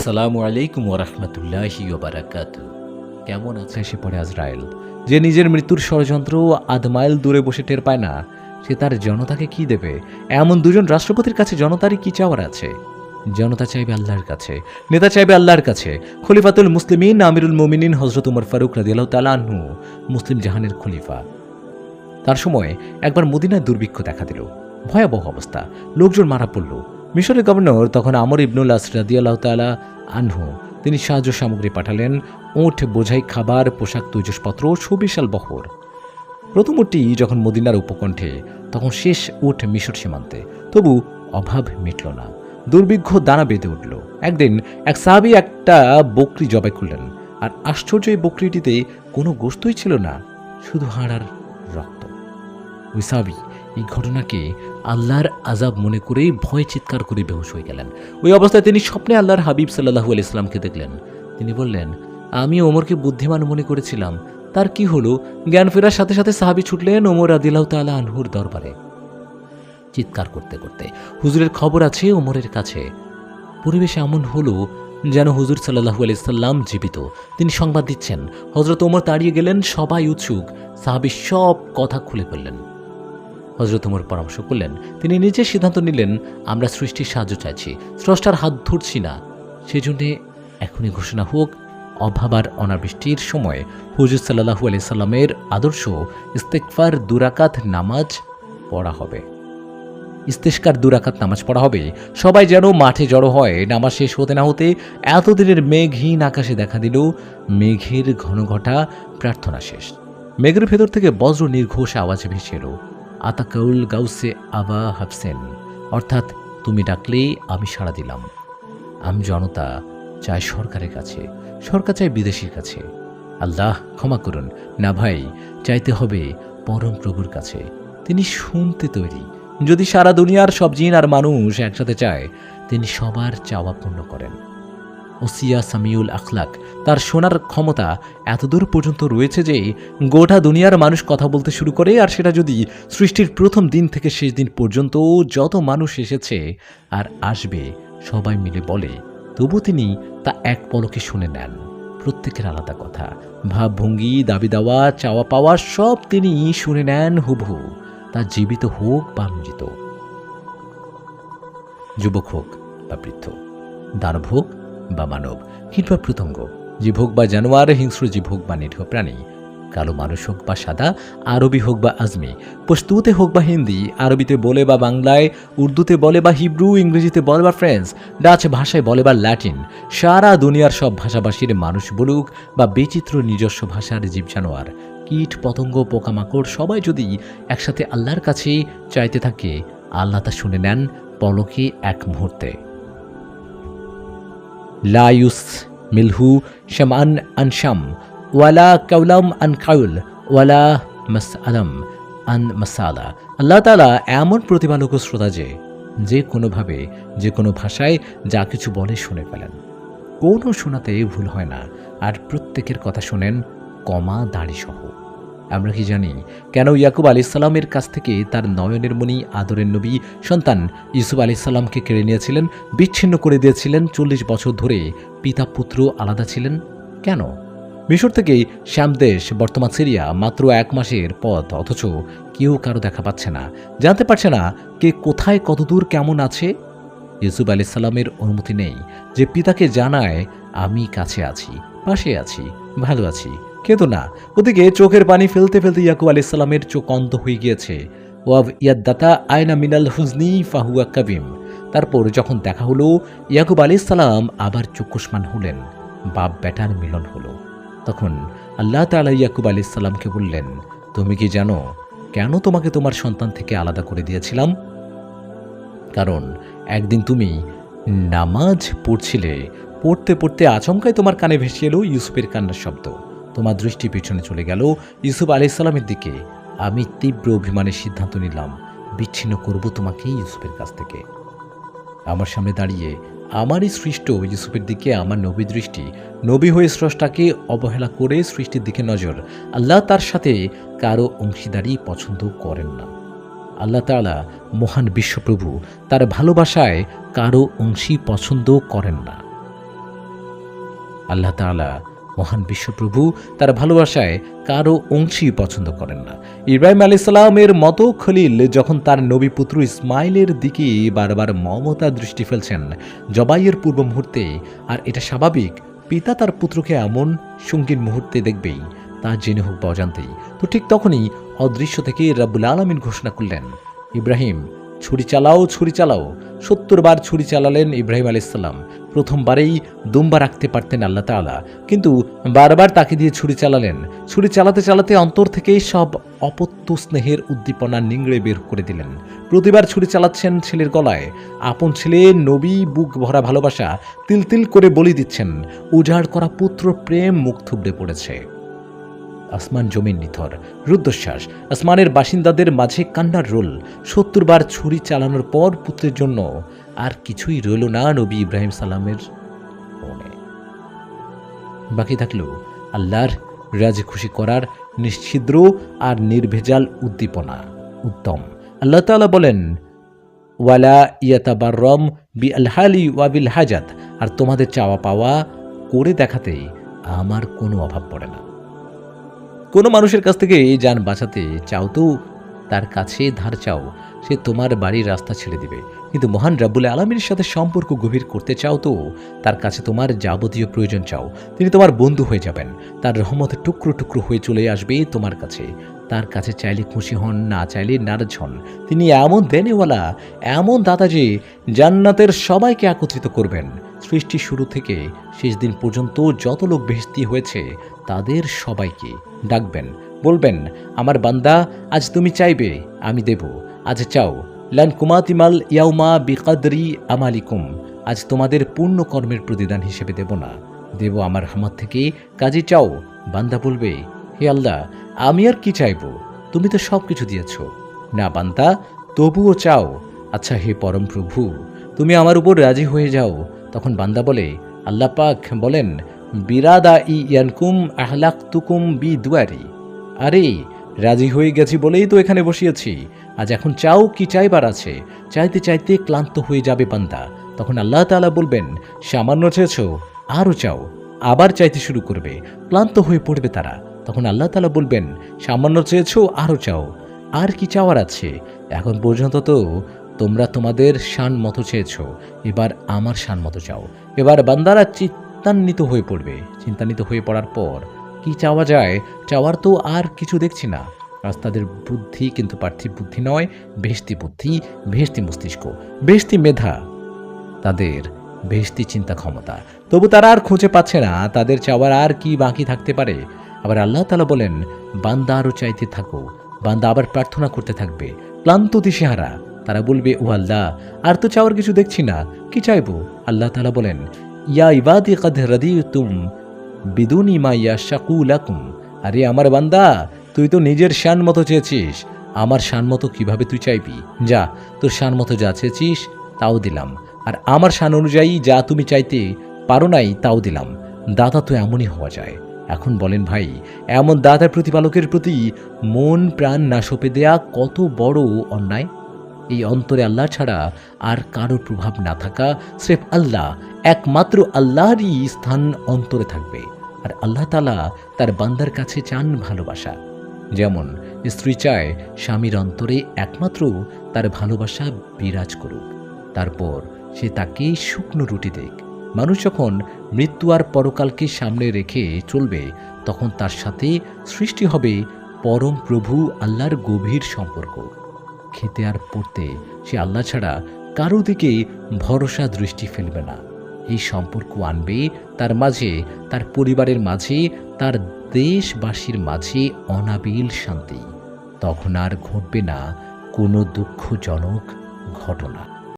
আসসালামু আলাইকুম ওরহমতুল্লাহি ওবারাকাতুহু। কেমন আছে? এসে পড়ে আজরাইল, যে নিজের মৃত্যুর ষড়যন্ত্র ১/২ মাইল দূরে বসে টের পায় না, সে তার জনতাকে কি দেবে? এমন দুজন রাষ্ট্রপতির কাছে জনতারই কি চাওয়ার আছে? জনতা চাইবে আল্লাহর কাছে, নেতা চাইবে আল্লাহর কাছে। খলিফাতুল মুসলিমিন আমিরুল মুমিনিন হযরত ওমর ফারুক রাদিয়াল্লাহু তাআলা আনহু মুসলিম জাহানের খলিফা। তার সময় একবার মদিনায় দুর্ভিক্ষ দেখা দিল, ভয়াবহ অবস্থা, লোকজন মারা পড়ল। মিশরের গভর্নর তখন আমর ইবনুল আস রাদিয়াল্লাহু তাআলা আনহু, তিনি সাহায্য সামগ্রী পাঠালেন, উট বোঝাই খাবার, পোশাক, তৈজসপত্র, সুবিশাল বহর। প্রথম উটটি যখন মদিনার উপকণ্ঠে, তখন শেষ উট মিশর সীমান্তে। তবু অভাব মিটল না, দুর্ভিক্ষ দানা বেঁধে উঠল। একদিন এক সাহাবী একটা বকরি জবাই করলেন, আর আশ্চর্য, এই বকরিটিতে কোনো গোশতই ছিল না, শুধু হাড় আর রক্ত। ওই সাহাবী এই ঘটনাকে আল্লাহর আযাব মনে করেই ভয় চিৎকার করে বেহুশ হয়ে গেলেন। ওই অবস্থায় তিনি স্বপ্নে আল্লাহর হাবিব সাল্লাল্লাহু আলাইহি সাল্লামকে দেখলেন। তিনি বললেন, আমি ওমরকে বুদ্ধিমান মনে করেছিলাম, তার কি হলো? জ্ঞান ফেরার সাথে সাথে সাহাবী ছুটলেন ওমর রাদিয়াল্লাহু তাআলা আনহুর দরবারে, চিৎকার করতে করতে, হুজুরের খবর আছে ওমরের কাছে। পরিবেশ এমন হলো যেন হুজুর সাল্লাল্লাহু আলাইহি সাল্লাম জীবিত। তিনি সংবাদ দিচ্ছেন। হযরত ওমর দাঁড়িয়ে গেলেন, সবাই উৎসুক। সাহাবী সব কথা খুলে ফেললেন। হযরত ওমর পরামর্শ করলেন, তিনি নিজে সিদ্ধান্ত নিলেন, আমরা সৃষ্টির সাহায্য চাইছি, স্রষ্টার হাত ধরছি না। সেজন্যে এখনই ঘোষণা হোক, অভাব আর অনাবৃষ্টির সময় হুজুর সাল্লাল্লাহু আলাইহি সাল্লামের আদর্শ ইস্তেগফার ২ রাকাত নামাজ পড়া হবে। ইস্তেশকার ২ রাকাত নামাজ পড়া হবে। সবাই যেন মাঠে জড়ো হয়। নামাজ শেষ হতে না হতে এতদিনের মেঘহীন আকাশে দেখা দিল মেঘের ঘনঘটা প্রার্থনা শেষ। মেঘের ভেতর থেকে বজ্র নির্ঘোষ আওয়াজ ভেসে এলো, আতাকাউল গাউসে আবা হাফসেন, অর্থাৎ তুমি ডাকলে আমি সাড়া দিলাম। আমি জনতা চাই সরকারের কাছে, সরকার চাই বিদেশির কাছে। আল্লাহ ক্ষমা করুন, না ভাই, চাইতে হবে পরম প্রভুর কাছে। তিনি শুনতে তৈরি। যদি সারা দুনিয়ার সব জিন আর মানুষ একসাথে চায়, তিনি সবার চাওয়া পূর্ণ করেন। ওসিয়া সামিউল আখলাক, তার শোনার ক্ষমতা এতদূর পর্যন্ত রয়েছে যে গোটা দুনিয়ার মানুষ কথা বলতে শুরু করে, আর সেটা যদি সৃষ্টির প্রথম দিন থেকে শেষ দিন পর্যন্ত যত মানুষ এসেছে আর আসবে সবাই মিলে বলে, তবু তিনি তা এক পলকে শুনে নেন। প্রত্যেকের আলাদা কথা, ভাবভঙ্গি, দাবি দাওয়া, চাওয়া পাওয়া সব তিনি শুনে নেন হুবহু, তা জীবিত হোক বা মৃত, যুবক হোক বা বৃদ্ধ, দানব হোক বা মানব, কীট বা পতঙ্গ, জীব হোক বা জানোয়ার, হিংস্র জীব হোক বা নিরীহ প্রাণী, কালো মানুষ হোক বা সাদা, আরবি হোক বা আজমি, পশতুতে হোক বা হিন্দি, আরবিতে বলে বা বাংলায়, উর্দুতে বলে বা হিব্রু, ইংরেজিতে বলে বা ফ্রেঞ্চ, ডাচ ভাষায় বলে বা ল্যাটিন, সারা দুনিয়ার সব ভাষাভাষীর মানুষ বলুক বা বিচিত্র নিজস্ব ভাষার জীব জানোয়ার, কীট পতঙ্গ, পোকামাকড়, সবাই যদি একসাথে আল্লাহর কাছে চাইতে থাকে, আল্লাহ তা শুনে নেন পলকে, এক মুহূর্তে। লা ইউস মিলহু শামআন আন শাম, ওয়ালা কাউলাম আন কাউল, ওয়ালা মাসআলাম আন মাসালা। আল্লাহ তাআলা এমন প্রতিপালক ও শ্রোতা যে কোনোভাবে, যে কোনো ভাষায় যা কিছু বলে শুনে ফেলেন। কোনো শোনাতে ভুল হয় না, আর প্রত্যেকের কথা শোনেন, কমা দাড়ি সহ। আমরা কি জানি কেন ইয়াকুব আলাইহিস সালামের কাছ থেকে তার নয়নের মণি, আদরের নবী সন্তান ইউসুফ আলাইহিস সালামকে কেড়ে নিয়েছিলেন, বিচ্ছিন্ন করে দিয়েছিলেন? ৪০ বছর ধরে পিতা পুত্র আলাদা ছিলেন কেন? মিশর থেকে শ্যাম দেশ, বর্তমান সিরিয়া, মাত্র ১ মাসের পথ, অথচ কেউ কারো দেখা পাচ্ছে না, জানতে পারছে না কে কোথায়, কতদূর, কেমন আছে। ইউসুফ আলাইহিস সালামের অনুমতি নেই যে পিতাকে জানায়, আমি কাছে আছি, পাশে আছি, ভালো আছি, কিন্তু না। ওদিকে চোখের পানি ফেলতে ফেলতে ইয়াকুব আলাইহিস সালামের চোখ অন্ধ হয়ে গিয়েছে। ওয়াব ইয়াদ্দাতা আয়না মিনাল হুজনি ফাহুয়া কাবিম। তারপর যখন দেখা হলো, ইয়াকুব আলাইহিস সালাম আবার চক্ষুষ্মান হলেন, বাপ বেটার মিলন হলো। তখন আল্লাহ তাআলা ইয়াকুব আলাইহিস সালামকে বললেন, তুমি কি জানো কেন তোমাকে তোমার সন্তান থেকে আলাদা করে দিয়েছিলাম? কারণ একদিন তুমি নামাজ পড়ছিলে, পড়তে পড়তে আচমকাই তোমার কানে ভেসে এলো ইউসুফের কান্নার শব্দ। তোমার দৃষ্টি পেছনে চলে গেল ইউসুফ আলাইহিস সালামের দিকে। আমি তীব্র অভিমানের সিদ্ধান্ত নিলাম, বিচ্ছিন্ন করব তোমাকে ইউসুফের কাছ থেকে। আমার সামনে দাঁড়িয়ে আমারই সৃষ্ট ইউসুফের দিকে আমার নবী দৃষ্টি, নবী হয়ে স্রষ্টাকে অবহেলা করে সৃষ্টির দিকে নজর। আল্লাহ তার সাথে কারো অংশীদারি পছন্দ করেন না। আল্লাহ তাআলা মহান বিশ্বপ্রভু, তার ভালোবাসায় কারো অংশী পছন্দ করেন না। আল্লাহ তাআলা মহান বিশ্বপ্রভু তার ভালোবাসায় কারো অংশই পছন্দ করেন না। ইব্রাহিম আলাইহিস সালামের মতো খলিল যখন তার নবী পুত্র ইসমাইলের দিকে বারবার মমতা দৃষ্টি ফেলছেন জবাইয়ের পূর্ব মুহূর্তে, আর এটা স্বাভাবিক, পিতা তার পুত্রকে এমন সঙ্গীন মুহূর্তে দেখবেই, তা জেনে হোক বা অজান্তেই। তো ঠিক তখনই অদৃশ্য থেকে রাব্বুল আলামিন ঘোষণা করলেন, ইব্রাহিম ছুরি চালাও, ছুরি চালাও। 70 বার ছুরি চালালেন ইব্রাহিম আলাইহিস সালাম। প্রথমবারেই দুম্বা রাখতে পারতেন আল্লাহ তাআলা, কিন্তু বারবার তাকে দিয়ে ছুরি চালালেন। ছুরি চালাতে চালাতে অন্তর থেকেই সব অপত্য স্নেহের উদ্দীপনা নিংড়ে বের করে দিলেন। প্রতিবার ছুরি চালাচ্ছেন ছেলের গলায়। আপন ছেলে নবী, বুক ভরা ভালোবাসা তিল তিল করে বলি দিচ্ছেন। উজাড় করা পুত্র প্রেম মুখ থুবড়ে পড়েছে। আসমান জমিন নিথর, রুদ্ধশ্বাস। আসমানের বাসিন্দাদের মাঝে কান্নার রোল। 70 বার ছুরি চালানোর পর পুত্রের জন্য আর কিছুই রইল না নবী ইব্রাহিম সালামের মনে। বাকি থাকলো আল্লাহর রাজি খুশি করার নিশ্ছিদ্র আর নির্ভেজাল উদ্দীপনা, উদ্যম। আল্লাহ তাআলা বলেন, ওয়ালা ইয়াতাবাররম বিল হালি ওয়া বিল হাজাত, আর তোমাদের চাওয়া পাওয়া করে দেখাতে আমার কোনো অভাব পড়ে না। কোনো মানুষের কাছ থেকে যান বাঁচাতে চাও তো তার কাছে ধার চাও, সে তোমার বাড়ির রাস্তা ছেড়ে দিবে। কিন্তু মহান রাব্বুল আলামিনের সাথে সম্পর্ক গভীর করতে চাও তো তার কাছে তোমার যাবতীয় প্রয়োজন চাও, তিনি তোমার বন্ধু হয়ে যাবেন। তার রহমতের টুকরো টুকরো হয়ে চলে আসবে তোমার কাছে। তার কাছে চাইলে খুশি হন, না চাইলে নারাজ হন। তিনি এমন দেনেওয়ালা, এমন দাতা যে জান্নাতের সবাইকে একত্রিত করবেন। সৃষ্টি শুরু থেকে শেষ দিন পর্যন্ত যত লোক বেহেশতি হয়েছে তাদের সবাইকে ডাকবেন, বলবেন, আমার বান্দা আজ তুমি চাইবে আমি দেব। আজ চাও, লান কুমাতিমাল ইয়াউমা বিকাদরি আমালিকুম, আজ তোমাদের পূর্ণ কর্মের প্রতিদান হিসেবে দেব না, দেব আমার রহমত থেকে। কাজে চাও। বান্দা বলবে, হে আল্লাহ, আমি আর কি চাইব, তুমি তো সব কিছু দিয়েছ। না বান্দা, তবুও চাও। আচ্ছা হে পরম প্রভু, তুমি আমার উপর রাজি হয়ে যাও। তখন বান্দা বলে, আল্লাহ পাক বলেন, বিরাদা ইয়ানকুম আহলাকতুকুম বি দুয়ারি, আরে রাজি হয়ে গেছি বলেই তো এখানে বসিয়েছি। আজ এখন চাও, কি চাইবার আছে। চাইতে চাইতে ক্লান্ত হয়ে যাবে বান্দা। তখন আল্লাহ তাআলা বলবেন, সামান্য চেয়েছ, আরও চাও। আবার চাইতে শুরু করবে, ক্লান্ত হয়ে পড়বে তারা। তখন আল্লাহ তাআলা বলবেন, সামান্য চেয়েছ, আরও চাও। আর কি চাওয়ার আছে? এখন পর্যন্ত তো তোমরা তোমাদের শান মতো চেয়েছ, এবার আমার শান মতো চাও। এবার বান্দারা চিন্তান্বিত হয়ে পড়বে। চিন্তান্বিত হয়ে পড়ার পর কি চাওয়া যায়, চাওয়ার তো আর কিছু দেখছি না। আজ তাদের বুদ্ধি কিন্তু পার্থিব বুদ্ধি নয়, বেহেশতি বুদ্ধি, বেহেশতি মস্তিষ্ক, বেহেশতি মেধা, তাদের বেহেশতি চিন্তা ক্ষমতা। তবু তারা আর খুঁজে পাচ্ছে না তাদের চাওয়ার আর কি বাকি থাকতে পারে। আবার আল্লাহ তাআলা বলেন, বান্দা আরও চাইতে থাকো। বান্দা আবার প্রার্থনা করতে থাকবে, ক্লান্ত দিশেহারা। তারা বলবে, ও আল্লাহ, আর তো চাওয়ার কিছু দেখছি না, কি চাইবো? আল্লাহ তাআলা বলেন, ইয়া ইবাদি কাদ রাদিতুম বিদুনি মা ইয়াশাকু লাকুম, আরে আমার বান্দা, তুই তো নিজের শান মতো চেয়েছিস, আমার শান মতো কিভাবে তুই চাইবি? যা, তোর শান মতো যা চেয়েছিস তাও দিলাম, আর আমার শান অনুযায়ী যা তুমি চাইতে পারো নাই তাও দিলাম। দাতা তো এমনই হওয়া যায়। এখন বলেন ভাই, এমন দাতার প্রতিপালকের প্রতি মন প্রাণ না সঁপে দেয়া কত বড় অন্যায়। এই অন্তরে আল্লাহ ছাড়া আর কারোর প্রভাব না থাকা, স্রেফ আল্লাহ, একমাত্র আল্লাহরই স্থান অন্তরে থাকবে। আর আল্লাহ তাআলা তার বান্দার কাছে চান ভালোবাসা। যেমন স্ত্রী চায় স্বামীর অন্তরে একমাত্র তার ভালোবাসা বিরাজ করুক, তারপর সে তাকে শুকনো রুটি দেখ। মানুষ যখন মৃত্যু আর পরকালকে সামনে রেখে চলবে, তখন তার সাথে সৃষ্টি হবে পরম প্রভু আল্লাহর গভীর সম্পর্ক। খেতে আর পড়তে সে আল্লাহ ছাড়া কারো দিকে ভরসা দৃষ্টি ফেলবে না। এই সম্পর্ক আনবে তার মাঝে, তার পরিবারের মাঝে, তার দেশবাসীর মাঝে অনাবিল শান্তি। তখন আর ঘটবে না কোনো দুঃখজনক ঘটনা।